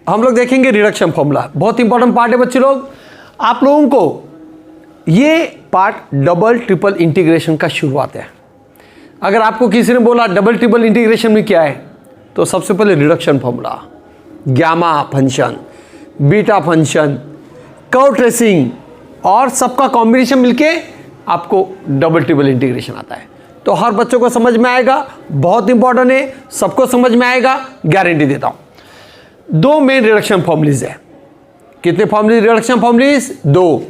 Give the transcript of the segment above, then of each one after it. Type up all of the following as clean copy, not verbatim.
हम लोग देखेंगे रिडक्शन फॉर्मूला, बहुत इंपॉर्टेंट पार्ट है बच्चे लोग। आप लोगों को ये पार्ट डबल ट्रिपल इंटीग्रेशन का शुरुआत है। अगर आपको किसी ने बोला डबल ट्रिपल इंटीग्रेशन में क्या है, तो सबसे पहले reduction formula, gamma function, beta function, curve tracing और सबका कॉम्बिनेशन मिलके आपको डबल ट्रिपल इंटीग्रेशन आता है। तो हर बच्चों को समझ में आएगा, बहुत इंपॉर्टेंट है, सबको समझ में आएगा, गारंटी देता हूं। दो मेन रिडक्शन फॉर्मूलीज है। कितने फॉर्मूले रिडक्शन फॉर्मूलीज? दो।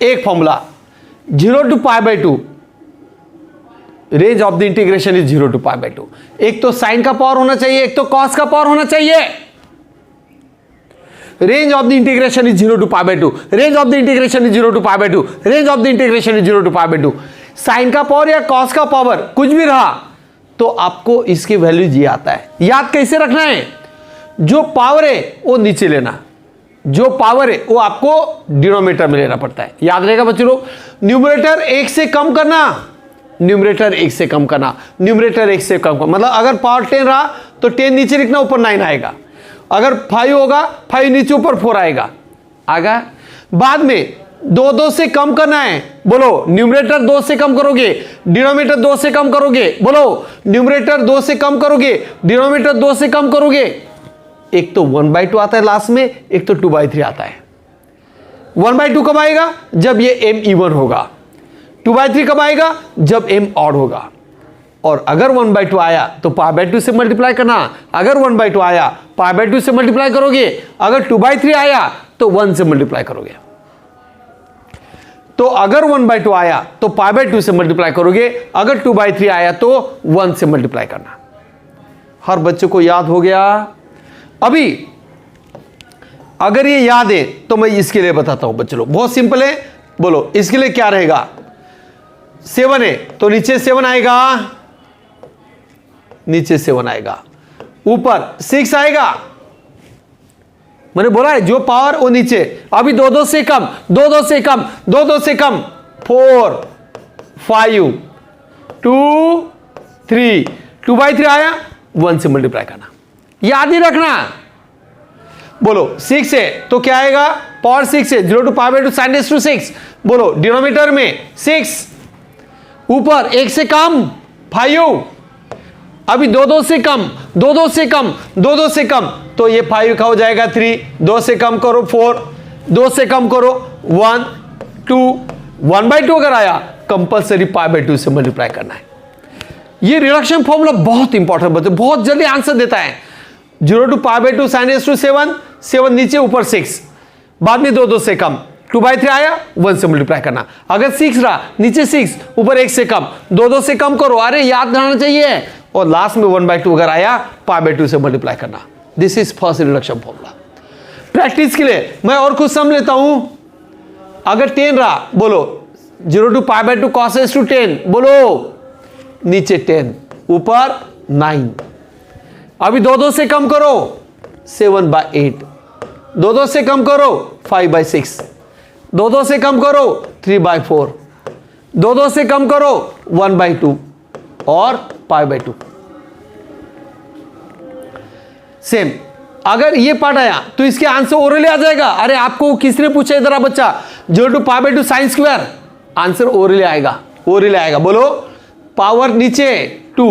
एक formula 0 to π/2, range of the integration is 0 to π/2। एक तो साइन का पावर होना चाहिए, एक तो कॉस का पावर होना चाहिए। Range of the integration is 0 to π/2, range of the integration is 0 to π/2, range of the integration is 0 to π/2। Sine का पावर या कॉस का पावर कुछ भी रहा तो आपको इसकी वैल्यू ये आता है। याद कैसे रखना है? जो पावर है वो नीचे लेना, जो पावर है वो आपको डिनोमिनेटर में लेना पड़ता है। याद रहेगा बच्चों लोग, न्यूमरेटर 1 से कम करना, न्यूमरेटर 1 से कम करना, न्यूमरेटर 1 से कम करना। मतलब अगर पावर 10 रहा तो 10 नीचे लिखना, ऊपर 9 आएगा। अगर 5 होगा, 5 नीचे ऊपर 4 आएगा। आगा बाद में 2 से कम करना है, बोलो न्यूमरेटर 2 से कम करोगे, डिनोमिनेटर 2 से कम करोगे, बोलो न्यूमरेटर 2 से कम करोगे, डिनोमिनेटर 2 से कम करोगे। एक तो 1/2 आता है लास्ट में, एक तो 2/3 आता है। 1/2 कब आएगा? जब ये m इवन होगा। 2/3 कब आएगा? जब m ऑड होगा। और अगर 1/2 आया तो π/2 से मल्टीप्लाई करना, अगर 1/2 आया π/2 से मल्टीप्लाई करोगे, अगर 2/3 आया तो 1 से मल्टीप्लाई करोगे। तो अगर 1/2 आया तो π/2 से मल्टीप्लाई करोगे, अगर 2/3 आया तो 1 से मल्टीप्लाई करना। हर बच्चे को याद हो गया? अभी अगर ये याद है तो मैं इसके लिए बताता हूं बच्चों लोग, बहुत सिंपल है। बोलो इसके लिए क्या रहेगा? 7 है तो नीचे 7 आएगा, नीचे 7 आएगा, ऊपर 6 आएगा। मैंने बोला है जो पावर वो नीचे। अभी 2 से कम, 2 से कम, 2 से कम, 4 5 2 3, 2/3 आया, 1 से मल्टीप्लाई करना। याद ही रखना। बोलो 6 है तो क्या आएगा? पावर 6 है, 0 to π/2 sin raised to 6। बोलो डिनोमिनेटर में 6, ऊपर 1 से कम 5, अभी 2 से कम, 2 से कम, 2 से कम, तो ये 5 का हो जाएगा 3, 2 से कम करो 4, 2 से कम करो 1 2, 1/2 अगर आया कंपल्सरी π/2 से मल्टीप्लाई करना है। ये रिडक्शन फॉर्मूला बहुत इंपॉर्टेंट बच्चे, बहुत जल्दी आंसर देता है। 0 to π/2 sin raised to 7, 7 नीचे ऊपर 6, बाद में 2 से कम, 2/3 आया 1 से मल्टीप्लाई करना। अगर 6 रहा नीचे 6, ऊपर 1 से कम, 2 से कम करो, अरे याद रहना चाहिए। और लास्ट में 1/2 अगर आया π/2 से मल्टीप्लाई करना। This is first reduction formula. Practice के लिए मैं और कुछ सम लेता हूं। अगर 10 रहा, बोलो 0 to π/2 cos raised to 10, बोलो नीचे 10, ऊपर 9। अभी 2 से कम करो 7/8, 2 से कम करो 5/6, 2 से कम करो 3/4, 2 से कम करो 1/2 और π/2। सेम अगर ये पार्ट आया तो इसके आंसर ओरली आ जाएगा। अरे आपको किसने पूछा इधर बच्चा? 0 to π/2 sin square, answer orally आएगा, ओरली आएगा। बोलो पावर नीचे 2,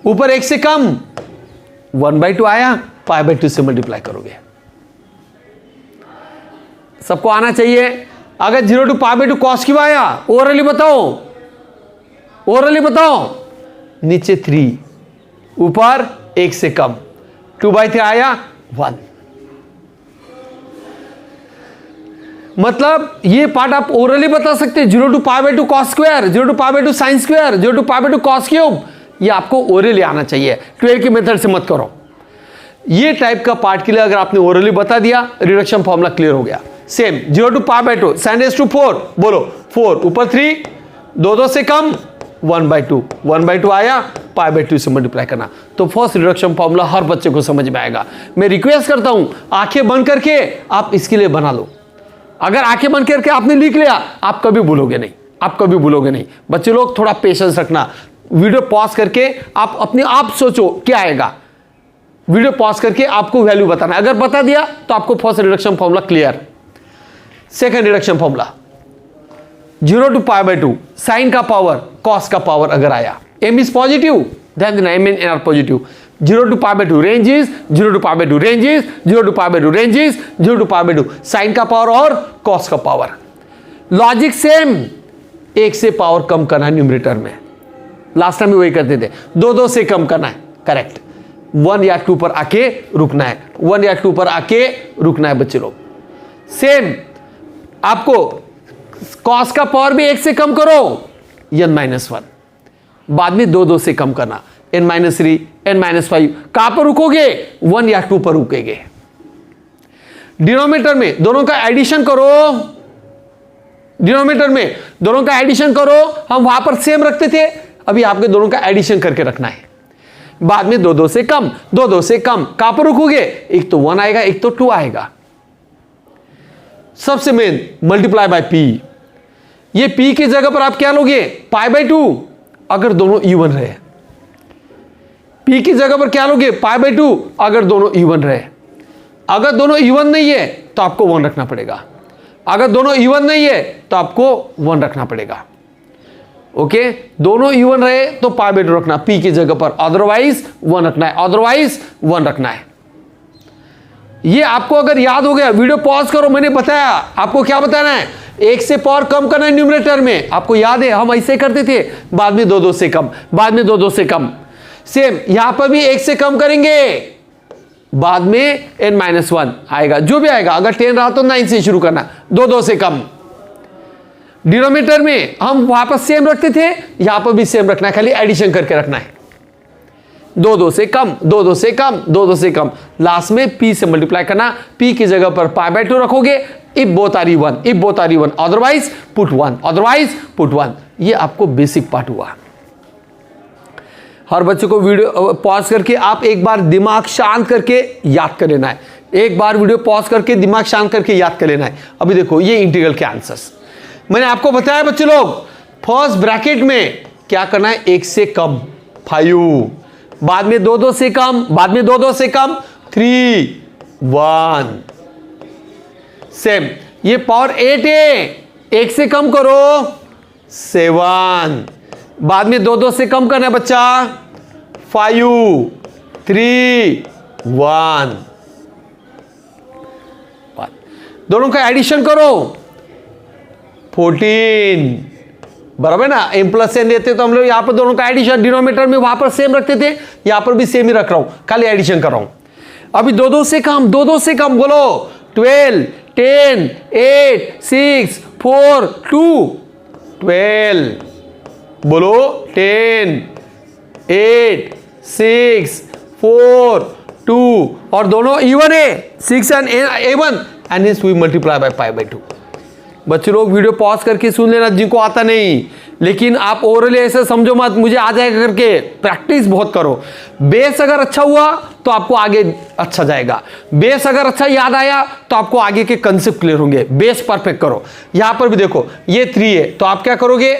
ऊपर 1 से कम, 1/2 आया, π/2 से मल्टीप्लाई करोगे। सबको आना चाहिए। अगर 0 to π/2 cos क्यों आया? ओरली बताओ, ओरली बताओ। नीचे 3, ऊपर 1 से कम, 2/3 आया 1। मतलब ये पार्ट आप ओरली बता सकते हैं। 0 to π/2 cos square, 0 to π/2 sin square, 0 to π/2 cos cube, ये आपको ओरली आना चाहिए। 12 की मेथड से मत करो। ये टाइप का पार्ट के लिए अगर आपने ओरली बता दिया, रिडक्शन फॉर्मूला क्लियर हो गया। Same 0 to π/2 sin raised to 4, बोलो 4 ऊपर 3, 2 से कम 1/2, 1/2 आया, π/2 से मल्टीप्लाई करना। तो फर्स्ट रिडक्शन फॉर्मूला हर बच्चे को समझ में आएगा। मैं रिक्वेस्ट करता हूं आंखें बंद करके आप इसके लिए बना लो। अगर आंखें बंद करके आपने लिख लिया, आप कभी भूलोगे नहीं, आप कभी भूलोगे नहीं। बच्चे लोग थोड़ा पेशेंस रखना, वीडियो पॉज करके आप अपने आप सोचो क्या आएगा। वीडियो पॉज करके आपको वैल्यू बताना है। अगर बता दिया तो आपको first reduction formula clear. Second reduction formula 0 to π/2 sine का पावर कॉस का पावर अगर आया, m इज पॉजिटिव, ध्यान देना m and n are positive. 0 to π/2 range is 0 to π/2 range is 0 to π/2 range is 0 to π/2 sine का power और cos का power. Logic same, 1 से पावर कम करना है न्यूमरेटर में, लास्ट टाइम भी वही करते थे, 2 से कम करना है, करेक्ट। 1 या 2 पर आके रुकना है, 1 या 2 पर आके रुकना है बच्चे लोग। सेम आपको कॉस का पावर भी 1 से कम करो, n-1, बाद में 2 से कम करना, n-3, n-5, कहां पर रुकोगे, 1 या 2 पर रुकेगे। डिनोमिनेटर में दोनों का एडिशन करो, डिनोमिनेटर में दोनों का एडिशन करो, हम वहां पर सेम रखते थे, अभी आपके दोनों का एडिशन करके रखना है। बाद में 2 से कम, 2 से कम, कहां पर रुकोगे, एक तो 1 आएगा, एक तो 2 आएगा। सबसे मेन मल्टीप्लाई बाय p, ये p की जगह पर आप क्या लोगे, π/2, अगर दोनों इवन रहे। p की जगह पर क्या लोगे, π/2, अगर दोनों इवन रहे। अगर दोनों इवन नहीं है तो आपको 1 रखना पड़ेगा, अगर दोनों इवन नहीं है तो आपको 1 रखना पड़ेगा। ओके, दोनों इवन रहे तो π/2 रखना p की जगह पर, अदरवाइज 1 रखना है, अदरवाइज 1 रखना है। ये आपको अगर याद हो गया, वीडियो पॉज करो, मैंने बताया आपको क्या बताना है, 1 से पावर कम करना है न्यूमरेटर में, आपको याद है हम ऐसे करते थे, बाद में 2 से कम, बाद में 2 से कम। सेम यहां पर भी 1 से कम करेंगे, बाद में n-1 आएगा, जो भी आएगा, अगर 10 रहा तो 9 से शुरू करना, 2 से कम। डिनोमिनेटर में हम वहां पर सेम रखते थे, यहां पर भी सेम रखना है, खाली एडिशन करके रखना है। 2 से कम, 2 से कम, 2 से कम, लास्ट में p से मल्टीप्लाई करना, p की जगह पर π/2 रखोगे, if both are even, if both are even, otherwise put 1, otherwise put 1। ये आपको बेसिक पार्ट हुआ। हर बच्चे को वीडियो पॉज करके आप एक बार दिमाग शांत करके याद कर लेना है, एक बार वीडियो पॉज करके दिमाग शांत करके याद कर लेना है। अभी देखो ये इंटीग्रल के आंसर्स मैंने आपको बताया बच्चे लोग, फर्स्ट ब्रैकेट में क्या करना है, 1 से कम 5, बाद में 2 से कम, बाद में 2 से कम 3, 1। सेम ये पावर 8 है, 1 से कम करो 7, बाद में 2 से कम करना है बच्चा, 5, 3, 1। दोनों का एडिशन करो 14, बराबर ना, m + n देते तो हम लोग यहां पर दोनों का एडिशन, डिनोमिनेटर में वहां पर सेम रखते थे, यहां पर भी सेम ही रख रहा हूं, खाली एडिशन कर रहा हूं। अभी 2 से कम, 2 से कम बोलो, 12, 10, 8, 6, 4, 2, 12, बोलो 10, 8, 6, 4, 2, और दोनों इवन है, 6 and 7, and hence we multiply by π/2। बच्चे लोग वीडियो पॉज करके सुन लेना, जिनको आता नहीं, लेकिन आप ओरली ऐसे समझो मत मुझे आ जाएगा करके, प्रैक्टिस बहुत करो। बेस अगर अच्छा हुआ तो आपको आगे अच्छा जाएगा, बेस अगर अच्छा याद आया तो आपको आगे के कंसेप्ट क्लियर होंगे। बेस परफेक्ट करो। यहां पर भी देखो ये 3 है तो आप क्या करोगे,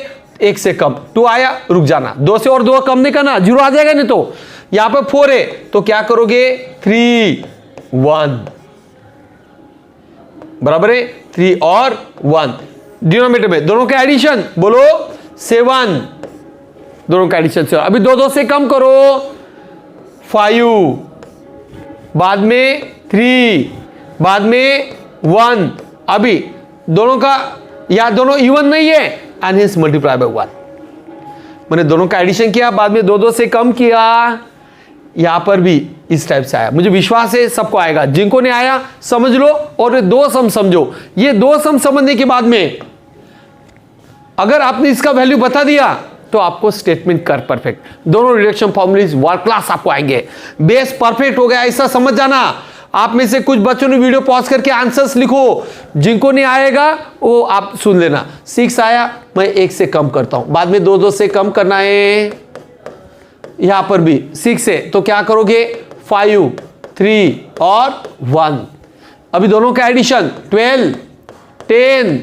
1 से कम, 2 आया रुक जाना, 2 से और 2 कम नहीं करना, 0 आ जाएगा। नहीं तो यहां पर 4 है तो क्या करोगे, 3, 1, बराबर है 3 और 1। डिनोमिनेटर में दोनों का एडिशन बोलो 7, दोनों का एडिशन 7। अभी 2 से कम करो 5, बाद में 3, बाद में 1। अभी दोनों का या दोनों इवन नहीं है, एंड हिंस मल्टीप्लाई बाय 1। मैंने दोनों का एडिशन किया, बाद में 2 से कम किया, यहां पर भी इस टाइप से आया। मुझे विश्वास है सबको आएगा, जिनको नहीं आया समझ लो और 2 सम समझो। ये 2 सम समझने के बाद में अगर आपने इसका वैल्यू बता दिया तो आपको स्टेटमेंट कर परफेक्ट, दोनों रिडक्शन फॉर्मूले वर्ल्ड क्लास आपको आएंगे। बेस परफेक्ट हो गया ऐसा समझ जाना। आप में से कुछ बच्चों ने वीडियो पॉज करके आंसर्स लिखो, जिनको नहीं आएगा वो आप सुन लेना। 6 आया, मैं 1 से कम करता हूं, बाद में 2 से कम करना है। यहां पर भी 6 है तो क्या करोगे, 5, 3 और 1। अभी दोनों का एडिशन 12, 10,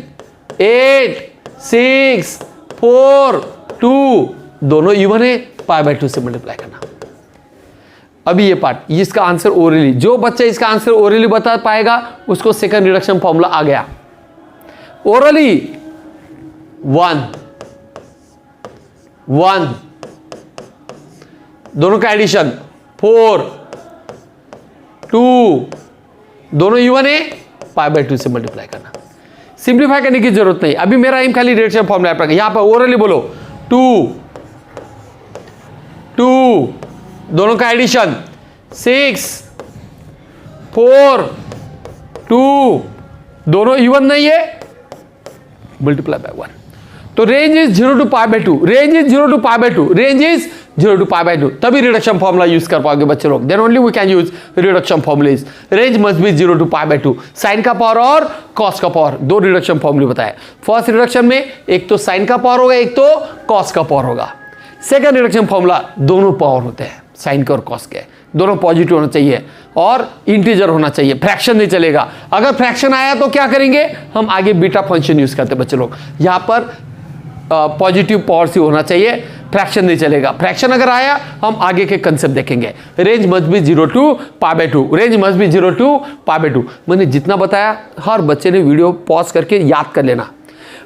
8, 6, 4, 2, दोनों इवन है, π/2 से मल्टीप्लाई करना। अभी ये पार्ट, इसका आंसर ओरली, जो बच्चा इसका आंसर ओरली बता पाएगा उसको सेकंड रिडक्शन फॉर्मूला आ गया। ओरली 1 1, दोनों का एडिशन 4 2, दोनों इवन है, π/2 से मल्टीप्लाई करना। सिंप्लीफाई करने की जरूरत नहीं, अभी मेरा एम खाली रिडक्शन फॉर्मूला अप्लाई करना। यहां पर ओरली बोलो 2 2, दोनों का एडिशन 6 4 2, दोनों इवन नहीं है, मल्टीप्लाई बाय 1। तो range is 0 to π/2, range is 0 to π/2, range is 0 to π/2, तभी रिडक्शन फॉर्मूला यूज कर पाओगे बच्चे लोग। Then only we can use reduction formulas. Range must be 0 to π/2, sine का पावर और कॉस का पावर, दो रिडक्शन फॉर्मूले बताए। फर्स्ट रिडक्शन में एक तो साइन का पावर होगा, एक तो कॉस का पावर होगा। सेकंड रिडक्शन फॉर्मूला दोनों पावर होते हैं, साइन के और कॉस के, दोनों पॉजिटिव होना चाहिए और इंटीजर होना चाहिए, फ्रैक्शन नहीं चलेगा। अगर फ्रैक्शन आया तो क्या करेंगे हम, आगे बीटा फंक्शन यूज करते हैं बच्चे लोग। यहां पर पॉजिटिव पावर से होना चाहिए, फ्रैक्शन नहीं चलेगा। फ्रैक्शन अगर आया हम आगे के कंसेप्ट देखेंगे। Range must be 0 to π/2, range must be 0 to π/2। मैंने जितना बताया हर बच्चे ने वीडियो पॉज करके याद कर लेना।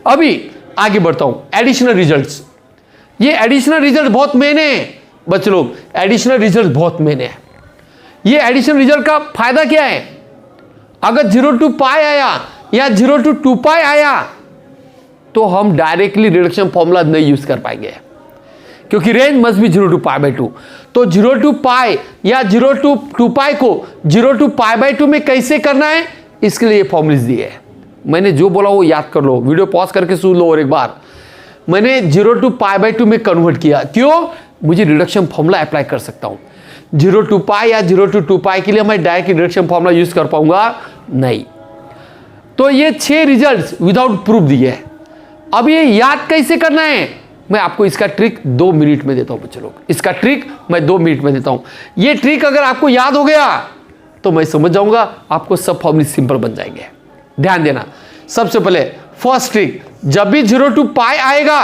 अभी आगे बढ़ता हूं, एडिशनल रिजल्ट्स। ये एडिशनल रिजल्ट बहुत मेन है बच्चे लोग, एडिशनल रिजल्ट बहुत मेन है। ये एडिशनल रिजल्ट का फायदा क्या है, अगर 0 to π आया या 0 to 2π आया तो हम डायरेक्टली रिडक्शन फॉर्मूला नहीं यूज कर पाएंगे, क्योंकि रेंज मस्ट बी 0 to π/2। तो 0 to π या 0 to 2π को 0 to π/2 में कैसे करना है, इसके लिए फॉर्मूले दिए है। मैंने जो बोला वो याद कर लो, वीडियो पॉज करके सुन लो और एक बार। मैंने 0 to π/2 में कन्वर्ट किया, क्यों, मुझे रिडक्शन फॉर्मूला अप्लाई कर सकता हूं। 0 to π या 0 to 2π के लिए मैं डायरेक्ट रिडक्शन फॉर्मूला यूज कर पाऊंगा नहीं। तो ये 6 रिजल्ट्स विदाउट प्रूफ दिए हैं। अब ये याद कैसे करना है, मैं आपको इसका ट्रिक 2 मिनट में देता हूं बच्चे लोग। इसका ट्रिक मैं 2 मिनट में देता हूं। ये ट्रिक अगर आपको याद हो गया तो मैं समझ जाऊंगा आपको सब फॉर्मूले सिंपल बन जाएंगे। ध्यान देना, सबसे पहले फर्स्ट ट्रिक, जब भी 0 to π आएगा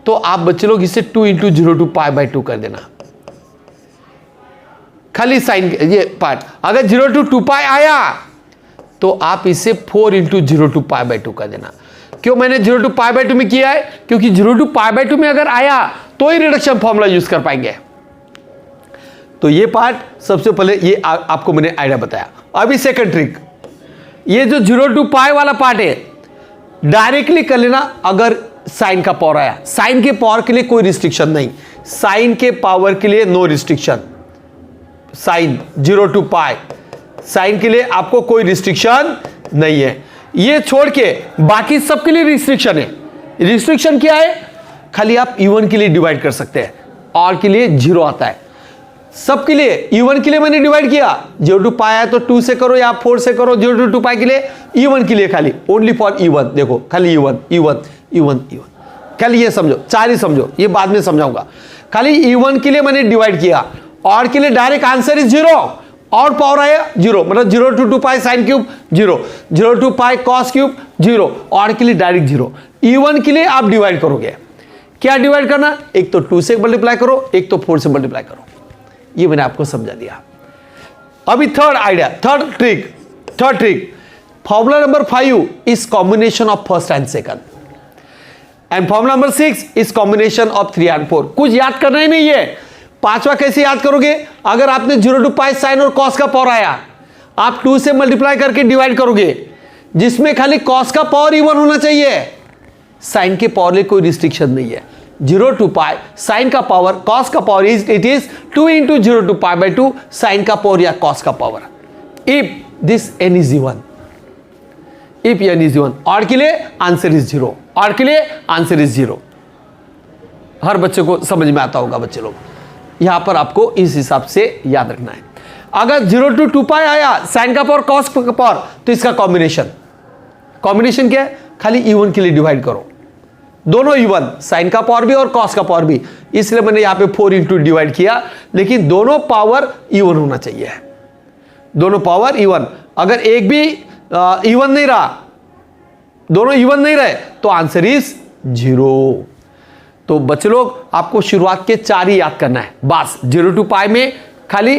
तो आप बच्चे लोग इसे 2 into 0 to π/2 कर देना, खाली साइन ये पार्ट। अगर 0 to 2π आया तो आप इसे 4 into 0 to π/2 कर देना। क्यों मैंने 0 to π/2 में किया है, क्योंकि 0 to π/2 में अगर आया तो ही रिडक्शन फॉर्मूला यूज कर पाएंगे। तो ये पार्ट सबसे पहले ये आपको मैंने आइडिया बताया। अभी सेकंड ट्रिक, ये जो 0 to π वाला पार्ट है डायरेक्टली कर लेना। अगर साइन का पावर आया, साइन के पावर के लिए कोई रिस्ट्रिक्शन नहीं, साइन के पावर के लिए no restriction. Sine 0 to π, sine के लिए आपको कोई रिस्ट्रिक्शन नहीं है। ये छोड़ के बाकी सबके लिए रिस्ट्रिक्शन है। रिस्ट्रिक्शन क्या है, खाली आप इवन के लिए डिवाइड कर सकते हैं, और के लिए 0 आता है। सबके लिए, इवन के लिए मैंने डिवाइड किया, 0 to π आया तो 2 से करो या 4 से करो। 0 to 2π के लिए, इवन के लिए खाली ओनली फॉर इवन, देखो खाली इवन इवन इवन इवन, खाली ये समझो, 4 ही समझो, ये बाद में समझाऊंगा। खाली इवन के लिए मैंने डिवाइड किया, और के लिए डायरेक्ट आंसर इज 0, और पावर आया 0, मतलब 0 to 2π sine cube 0, 0 to π cos cube 0, और के लिए डायरेक्ट 0। इवन के लिए आप डिवाइड करोगे, क्या डिवाइड करना, एक तो 2 से मल्टीप्लाई करो, एक तो 4 से मल्टीप्लाई करो। ये मैंने आपको समझा दिया। अभी third idea, third trick, formula number 5 is combination of first and second, and formula number 6 is combination of 3 and 4। कुछ याद करना ही नहीं है। पांचवा कैसे याद करोगे, अगर आपने 0 to π साइन और कॉस का पावर आया, आप 2 से मल्टीप्लाई करके डिवाइड करोगे, जिसमें खाली कॉस का पावर इवन होना चाहिए, साइन के पावर में कोई रिस्ट्रिक्शन नहीं है। 0 to π साइन का पावर, कॉस का power it is 2 into 0 to π/2 sine का पावर या कॉस का power, if this n is even, if n is even, और के लिए आंसर इज 0, और के लिए आंसर इज 0। हर बच्चे को समझ में आता होगा बच्चे लोग, यहां पर आपको इस हिसाब से याद रखना है। अगर 0 to 2π आया, साइन का पावर कॉस का पावर, तो इसका कॉम्बिनेशन क्या है, खाली इवन के लिए डिवाइड करो, दोनों इवन, साइन का पावर भी और कॉस का पावर भी, इसलिए मैंने यहां पे 4 into डिवाइड किया, लेकिन दोनों पावर इवन होना चाहिए, दोनों पावर इवन। अगर एक भी इवन नहीं रहा, दोनों इवन नहीं रहे, तो आंसर इज 0। तो बच्चे लोग आपको शुरुआत के 4 ही याद करना है बस। 0 to π में खाली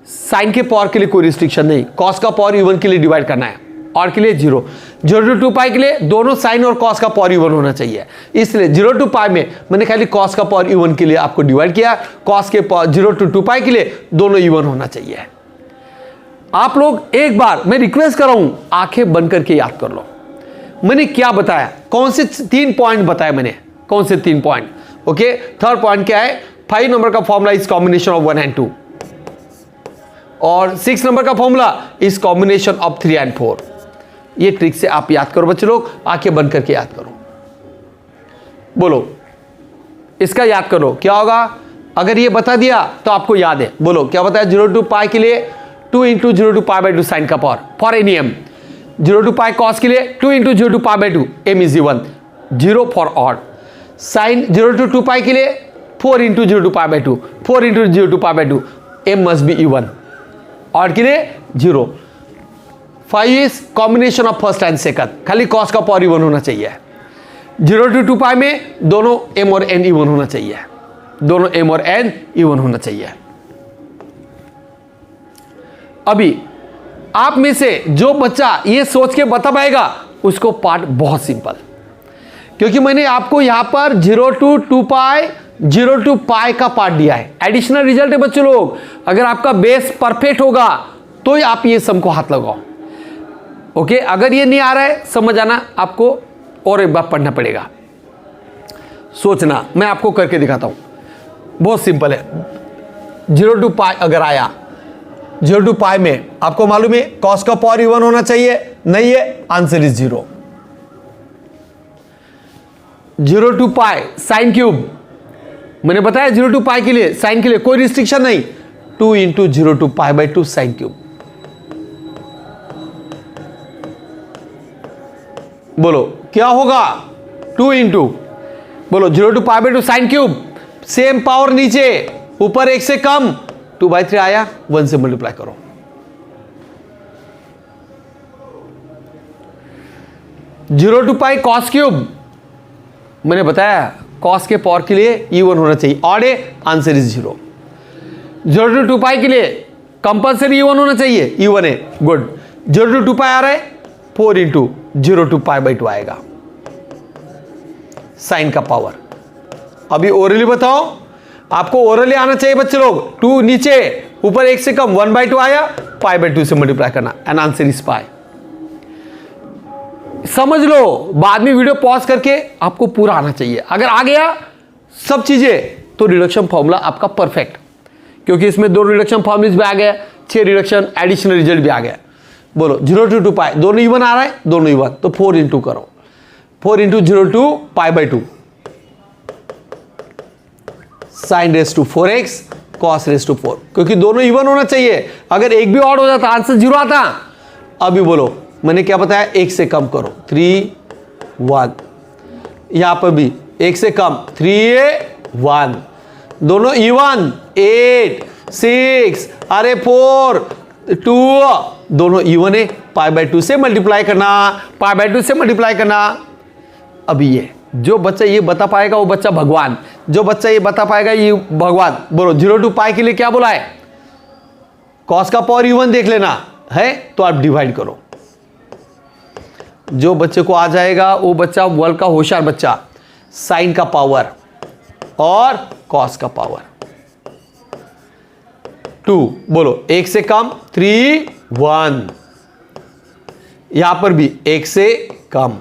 साइन के पावर के लिए कोई रिस्ट्रिक्शन नहीं, कॉस का पावर इवन के लिए डिवाइड करना है, और के लिए 0 0 टू 2 पाई के लिए दोनों साइन और कॉस का पावर इवन होना चाहिए, इसलिए 0 टू पाई में मैंने खाली कॉस का पावर इवन के लिए आपको डिवाइड किया, कॉस के पावर 0 टू 2 पाई के लिए दोनों इवन होना चाहिए। आप लोग एक बार मैं रिक्वेस्ट कर रहा हूं, आंखें बंद करके याद कर लो मैंने क्या बताया, कौन से 3 पॉइंट बताए मैंने, कौन से 3 पॉइंट। ओके, थर्ड पॉइंट क्या है, 5 नंबर का formula is combination of 1 and 2, और 6 नंबर का formula is combination of 3 and 4। ये ट्रिक से आप याद करो बच्चे लोग, आंखें बंद करके याद करो, बोलो इसका याद करो क्या होगा। अगर ये बता दिया तो आपको याद है, बोलो क्या बताया, 0 टू पाई के लिए 2 into 0 to pi by 2 sine का power for any m, 0 to pi cos के लिए 2 into 0 to pi by 2 m is even, 0 for odd, sine 0 to 2 pi के लिए 4 into 0 to pi by 2, 4 into 0 to pi by 2, m must be even, odd के लिए 0। 5 is combination of first and second, खाली cos का power even होना चाहिए, 0 to 2 पाई में दोनों एम और एन इवन होना चाहिए, दोनों एम और एन इवन होना चाहिए। अभी आप में से जो बच्चा ये सोच के बता पाएगा उसको पार्ट बहुत सिंपल, क्योंकि मैंने आपको यहां पर 0 टू 2 पाई 0 टू पाई का पार्ट दिया है, एडिशनल रिजल्ट है बच्चे लोग। अगर आपका बेस परफेक्ट होगा तो ही आप ये सम को हाथ लगाओ। ओके, अगर ये नहीं आ रहा है समझ आना, आपको और एक बार पढ़ना पड़ेगा, सोचना, मैं आपको करके दिखाता हूं, बहुत सिंपल है। 0 टू पाई अगर आया, 0 टू पाई में आपको मालूम है कॉस का पावर इवन होना चाहिए, नहीं है, answer is 0। 0 to pi sine cube, मैंने बताया 0 टू पाई के लिए साइन के लिए कोई रिस्ट्रिक्शन नहीं, 2 into 0 to pi by 2 sine cube, बोलो क्या होगा, 2 इंटू, बोलो 0 to pi by 2 sine cube, same power नीचे, ऊपर 1 से कम, 2/3 आया, 1 से मल्टीप्लाई करो, zero to pi cos cube, मैंने बताया कॉस के पावर के लिए इवन होना चाहिए, ऑड है, आंसर इज 0। 0 टू 2 पाई के लिए कंपल्सरी इवन होना चाहिए, इवन है, गुड। 0 टू 2 पाई आ रहा है, 4 इंटू 0 टू पाई बाई 2 आएगा, साइन का पावर। अभी ओरली बताओ, आपको ओरली आना चाहिए बच्चे लोग, 2 नीचे, ऊपर 1 से कम, 1/2 आया, पाई बाई 2 से मल्टीप्लाई करना, एंड आंसर इज पाई। समझ लो, बाद में वीडियो पॉज करके आपको पूरा आना चाहिए। अगर आ गया सब चीजें तो रिडक्शन फॉर्मूला आपका परफेक्ट, क्योंकि इसमें 2 रिडक्शन फॉर्मूले भी आ गया, 6 रिडक्शन एडिशनल रिजल्ट भी आ गया। बोलो 0 टू 2 पाई, दोनों इवन आ रहा है, दोनों इवन, तो 4 इंटू करो, 4 into 0 to pi by 2, sine raise to 4x cos raise to 4, क्योंकि दोनों इवन होना चाहिए। अगर एक भी ऑड हो जाता आंसर 0 आता। अभी बोलो मैंने क्या बताया, 1 से कम करो, 3 1, यहां पर भी 1 से कम, 3 1, दोनों इवन, 8 6, अरे 4 2, दोनों इवन है, पाई बाई 2 से मल्टीप्लाई करना, पाई बाई 2 से मल्टीप्लाई करना। अभी ये जो बच्चा ये बता पाएगा वो बच्चा भगवान, जो बच्चा ये बता पाएगा ये भगवान। बोलो 0 टू पाई के लिए क्या बोला है, कॉस का पावर इवन देख लेना है, तो आप डिवाइड करो। जो बच्चे को आ जाएगा वो बच्चा वर्ल्ड का होशियार बच्चा, साइन का पावर और कॉस का पावर। 2, बोलो 1 से कम, 3 1, यहां पर भी 1 से कम,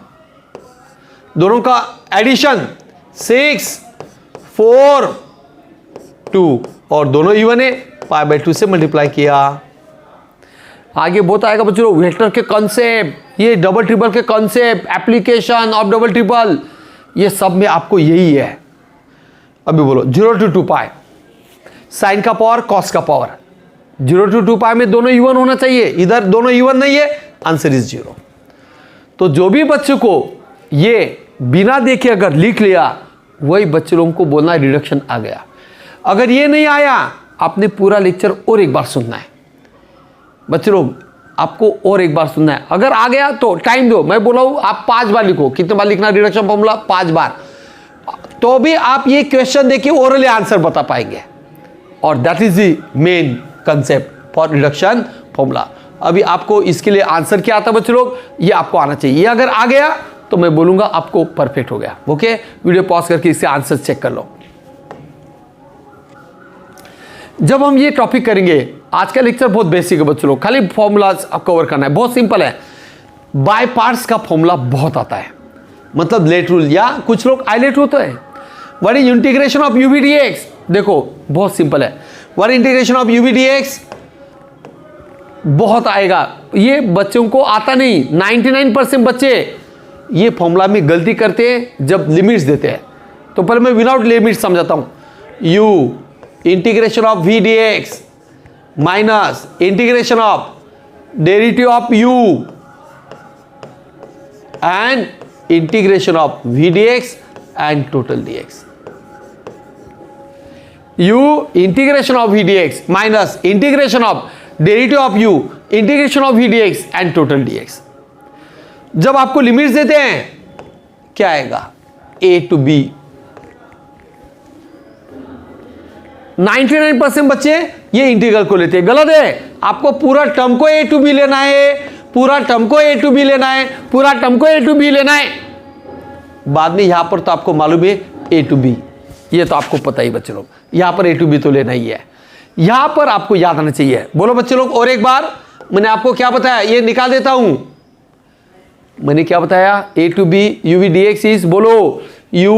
दोनों का एडिशन 6 4 2, और दोनों इवन है, पाई बाई 2 से मल्टीप्लाई किया। आगे बहुत आएगा बच्चों, वेक्टर के कॉन्सेप्ट, ये डबल ट्रिपल के concept, application of double triple, ये सब में आपको यही है। अभी बोलो 0 टू 2 पाई, साइन का पावर कॉस का पावर, 0 टू 2 पाई में दोनों इवन होना चाहिए, इधर दोनों इवन नहीं है, आंसर इज 0। तो जो भी बच्चों को ये बिना देखे अगर लिख लिया, वही बच्चे लोगों को बोलना रिडक्शन आ गया। अगर ये नहीं आया, आपने पूरा लेक्चर और एक बार सुनना है बच्चे लोग, आपको और एक बार सुनना है। अगर आ गया तो टाइम दो, मैं बोला हूं आप 5 बार लिखो, कितने बार लिखना रिडक्शन फॉर्मूला, 5 बार, तो भी आप ये क्वेश्चन देखिए ओरली आंसर बता पाएंगे। और that is the main concept, for reduction formula. अभी आपको इसके लिए आंसर क्या आता है बच्चों लोग, ये आपको आना चाहिए। ये अगर आ गया तो मैं बोलूंगा आपको परफेक्ट हो गया। ओके, वीडियो पॉज करके इससे आंसर चेक कर लो। जब हम ये टॉपिक करेंगे, आज का लेक्चर बहुत बेसिक है बच्चों लोग, खाली फॉर्मूलाज कवर करना है, बहुत सिंपल है। बाय पार्ट्स का फॉर्मूला बहुत आता है, मतलब लेट रूल या कुछ लोग आइलेट होते हैं। What is integration of UV DX, देखो बहुत सिंपल है। What integration of UV DX बहुत आएगा, ये बच्चों को आता नहीं। 99% बच्चे ये फॉर्मूला में गलती करते हैं जब लिमिट्स देते हैं। तो पहले मैं विदाउट लिमिट समझाता हूं। U integration of we D X minus integration of derivative of U and integration of we D x and total D X. U integration of we D X minus integration of derivative of you integration of we D x and total D X. जब आपको limits देते हैं क्या आएगा, ए to B. 99% बच्चे ये integral को लेते हैं, गलत है। आपको पूरा टर्म को ए टू बी लेना है, पूरा टर्म को ए टू बी लेना है, पूरा टर्म को ए टू बी लेना है। बाद में यहां पर तो आपको मालूम है ए टू बी, ये तो आपको पता ही बच्चे लोग, यहां पर ए टू बी तो लेना ही है। यहां पर आपको याद आना चाहिए। बोलो बच्चे लोग और एक बार, मैंने आपको क्या बताया, ये निकाल देता हूं। मैंने क्या बताया, a to b u v D x is, बोलो यू,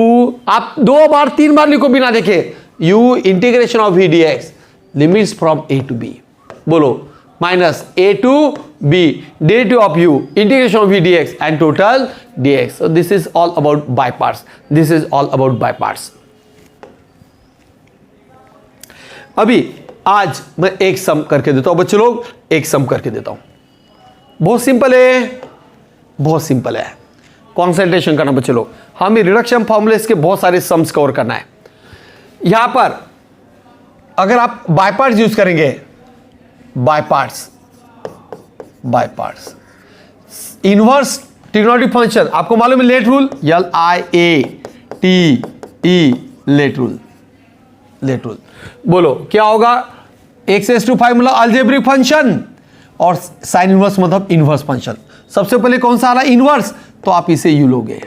आप 2 बार 3 बार लिखो बिना देखे। U integration of we D x limits from a to b, बोलो minus a to b derivative of you integration of we D x and total D x. So this is all about by parts, this is all about by parts. अभी आज मैं एक सम करके देता हूं बच्चे लोग, एक सम करके देता हूं। बहुत सिंपल है, बहुत सिंपल है, कॉन्सेंट्रेशन करना बच्चे लोग। हमें रिडक्शन फॉर्मूले के बहुत सारे सम्स कवर करना है। यहां पर अगर आप बाय पार्ट्स यूज करेंगे, by parts, by parts inverse trigonometric function, आपको मालूम है late rule, LIATE late rule, late rule. बोलो क्या होगा, x⁵ मतलब अलजेब्रिक फंक्शन और साइन इनवर्स मतलब इनवर्स फंक्शन। सबसे पहले कौन सा आ रहा है, इनवर्स, तो आप इसे यू लोगे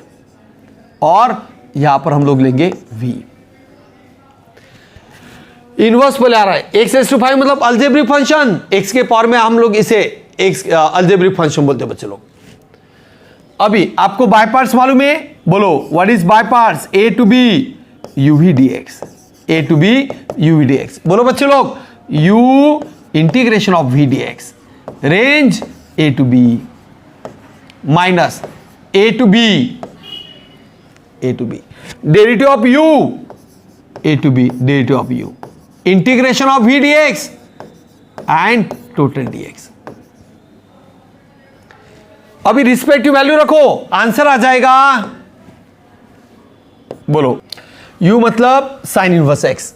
और यहां पर हम लोग लेंगे v। इनवर्स पहले आ रहा है, x⁵ मतलब अलजेब्रिक फंक्शन, x के पावर में हम लोग इसे x अलजेब्रिक फंक्शन बोलते हैं बच्चे लोग। अभी आपको बाय पार्ट्स मालूम है, बोलो what is by parts, a to b uv dx, a to b uv dx। बोलो बच्चे लोग, u integration of v dx range a to b minus a to b, a to b derivative of u, a to b derivative of u integration of v dx and total dx। अभी respective value रखो, answer आ जाएगा। बोलो u मतलब sine inverse x,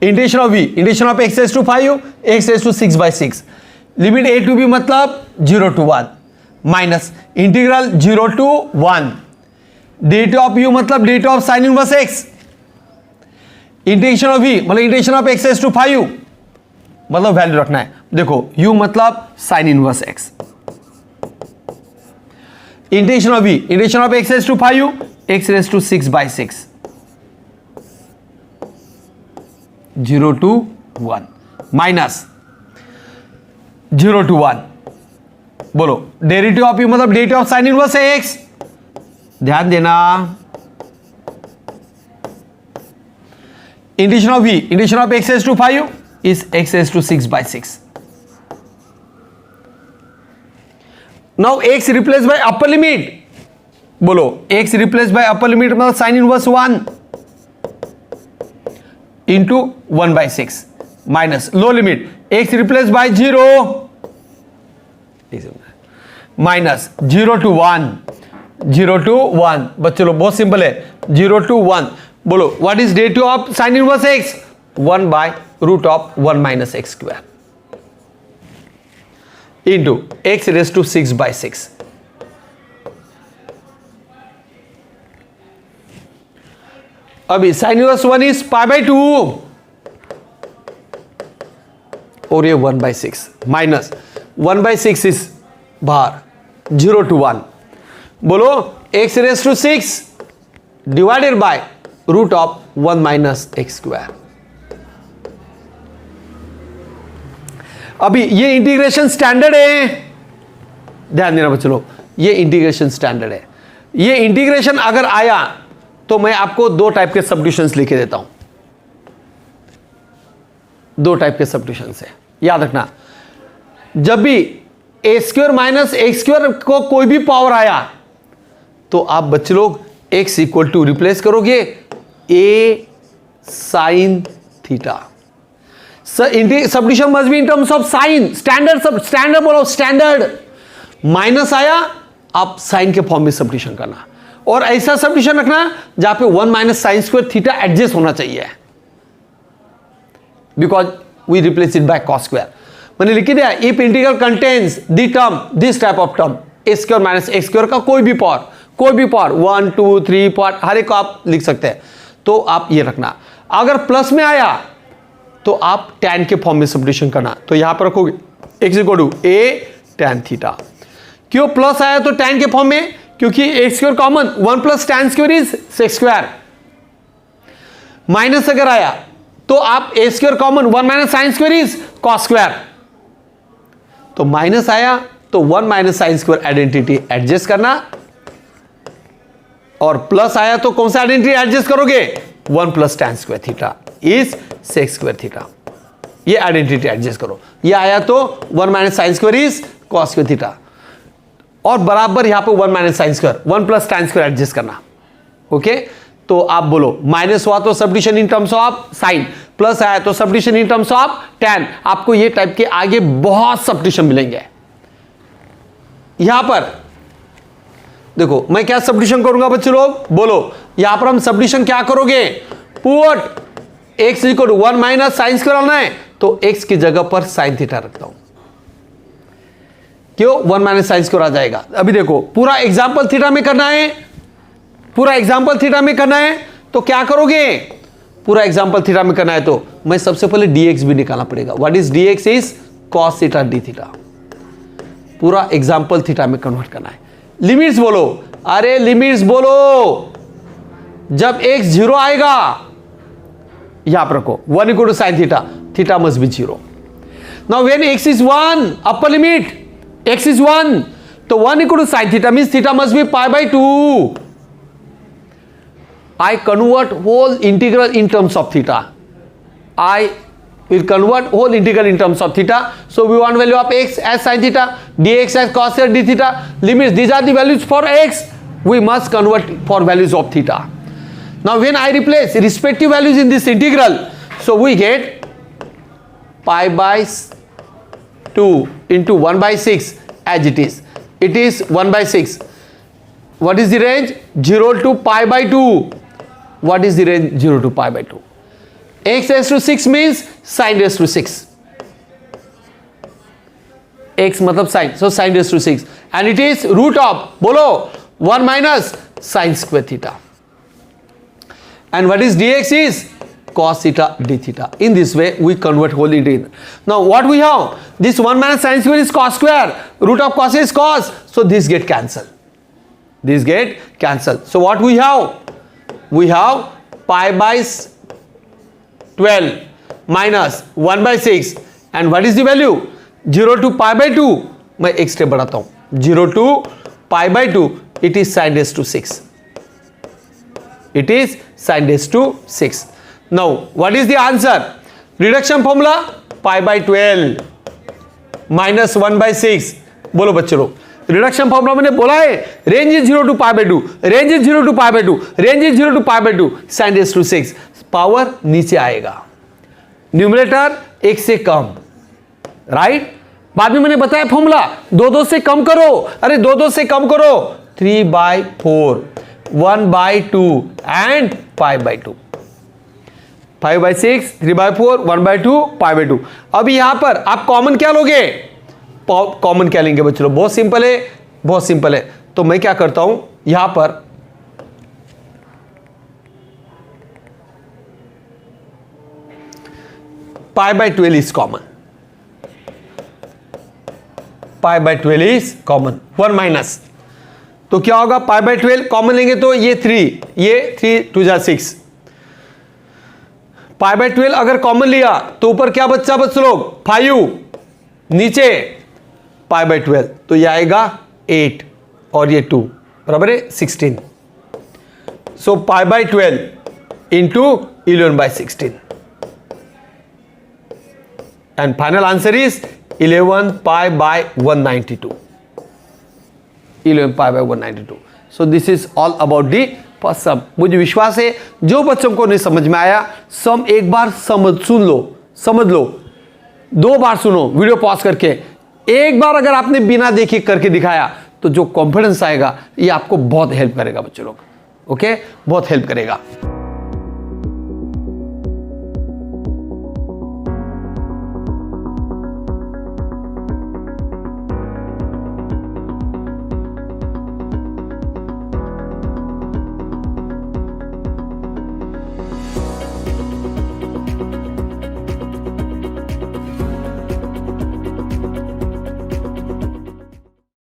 integration of v, integration of x⁵, x⁶/6, limit a to b मतलब 0 to 1 minus integral 0 to 1, derivative of u मतलब derivative of sine inverse x, integration of v मतलब integration of x⁵, मतलब value रखना है। देखो u मतलब sine inverse x, integration of v integration of x⁵, x⁶/6 0 to 1 minus 0 to 1। बोलो derivative of u मतलब derivative of sine inverse है x, ध्यान देना। Integration of v integration of x⁵ is x⁶/6। Now x replace by upper limit, बोलो x replace by upper limit मतलब sine inverse 1 into 1/6 minus low limit x replace by 0 minus 0 to 1, 0 to 1। बच्चों लोग बहुत simple है, 0 to 1। बोलो what is derivative of sine inverse x, 1/√1 - x² into x⁶/6। अभी sign inverse 1 is π/2, और ये 1/6 minus 1/6 इस बाहर 0 to 1, बोलो x raised to 6 divided by root of 1 minus x square. अभी ये इंटीग्रेशन स्टैंडर्ड है, ध्यान देना बच्चों लोग, ये इंटीग्रेशन स्टैंडर्ड है। ये इंटीग्रेशन अगर आया तो मैं आपको दो टाइप के सब्स्टिट्यूशंस लिख के देता हूं, दो टाइप के सब्स्टिट्यूशंस है, याद रखना। जब भी ए स्क्वायर माइनस एक्स स्क्वायर को कोई भी पावर आया तो आप बच्चे लोग x इक्वल टू रिप्लेस करोगे a sine theta. Substitution must be in terms of sine, standard बोलो, स्टैंडर्ड। माइनस आया आप साइन के फॉर्म में सब्स्टिट्यूशन करना, और ऐसा सब्स्टिट्यूशन रखना जहां पे 1 minus sine square theta adjust होना चाहिए, because we replace it by cos square. मैंने लिख दिया if integral contains the term, this type of term, a square minus x square का कोई भी पावर 1 2 3 पार्ट हर एक को आप लिख सकते हैं, तो आप ये रखना। अगर प्लस में आया तो आप tan के फॉर्म में सब्स्टिट्यूशन करना, तो यहां पर रखोगे x equal to a tan थीटा। क्यों प्लस आया तो tan के फॉर्म में? क्योंकि x square common, 1 plus tan square is sec square. Minus अगर आया तो आप a square common, 1 minus sine square is cos square. तो माइनस आया तो 1 minus sine square identity adjust करना, और प्लस आया तो कौन सा आइडेंटिटी एडजस्ट करोगे? 1 plus tan square theta is sec square theta, ये आइडेंटिटी एडजस्ट करो। ये आया तो 1 minus sine square is cos square theta, और बराबर यहां पे 1 minus sine square 1 plus tan square adjust करना। ओके, तो आप बोलो माइनस हुआ तो substitution in terms of sine, plus आया तो substitution in terms of tan। आपको ये टाइप के आगे बहुत सब्स्टिट्यूशन मिलेंगे। यहां पर देखो मैं क्या सब्स्टिट्यूशन करूंगा बच्चे लोग, बोलो यहां पर हम सब्स्टिट्यूशन क्या करोगे? Put x equal to 1 minus sine square आना है तो x की जगह पर साइन थीटा रखता हूं। क्यों? 1 माइनस साइन स्क्वायर आ जाएगा। अभी देखो पूरा एग्जांपल थीटा में करना है, पूरा एग्जांपल थीटा में करना है, तो क्या करोगे? पूरा एग्जांपल थीटा में करना है तो मैं सबसे पहले dx भी निकालना पड़ेगा। What is dx? Is cos theta d theta. पूरा एग्जांपल थीटा में कन्वर्ट करना है। लिमिट्स बोलो, अरे लिमिट्स बोलो, जब x 0 आएगा यहां पर रखो 1 equal to sine theta, theta must be 0। Now when x is 1, upper limit x is 1, तो 1 equal to sine theta means theta must be π/2। I convert whole integral in terms of theta. I will convert whole integral in terms of theta. So we want value of x as sin theta, dx as cos theta, d theta. Limits, these are the values for x. We must convert for values of theta. Now when I replace respective values in this integral, so we get π/2 into 1/6 as it is. It is 1/6. What is the range? 0 to π/2. What is the range? 0 to π/2. X raised to 6 means sin raised to 6. X मतलब sin, so sin raised to 6, and it is root of, बोलो 1 minus sin square theta. And what is dx? Is cos theta d theta. In this way we convert whole integral. Now what we have? This 1 minus sin square is cos square, root of cos is cos, so this get cancelled. These get cancelled. So what we have? We have π/12 minus 1/6, and what is the value? 0 to π/2. मैं एक step बढ़ाता हूं, 0 to π/2. It is sin raised to 6. It is sin raised to 6. Now what is the answer? Reduction formula π/12 minus 1/6. बोलो बच्चों लोग, reduction formula मैंने बोला है, range is 0 to π/2, range is 0 to π/2, range is 0 to π/2, sin raised to 6। Power नीचे आएगा, numerator 1 से कम, right? बाद में मैंने बताया फॉर्मूला 2 से कम करो, अरे 2 से कम करो, 3/4, 1/2 एंड π/2, 5/6, 3/4, 1/2, π/2। अब यहां पर आप कॉमन क्या लोगे? कॉमन क्या लेंगे बच्चों? बहुत सिंपल है, बहुत सिंपल है। तो मैं क्या करता हूं, यहां पर π/12 is common, pi by 12 is common, 1 minus, तो क्या होगा, पाई बाय 12 कॉमन लेंगे तो ये 3, ये 3 2 जा 6, पाई बाय 12 अगर कॉमन लिया तो ऊपर क्या बच्चा बच्चे लोग 5, नीचे पाई बाय 12, तो ये आएगा 8 और ये 2 बराबर है 16। So pi by 12 into 11 by 16 and final answer is 11 pi by 192, 11 pi by 192। So this is all about the first sum. मुझे विश्वास है जो बच्चों को नहीं समझ में आया सम एक बार समझ लो, 2 बार सुनो वीडियो पॉज करके, एक बार अगर आपने बिना देखे करके दिखाया तो जो कॉन्फिडेंस आएगा ये आपको बहुत हेल्प करेगा बच्चों लोग, ओके, बहुत हेल्प करेगा।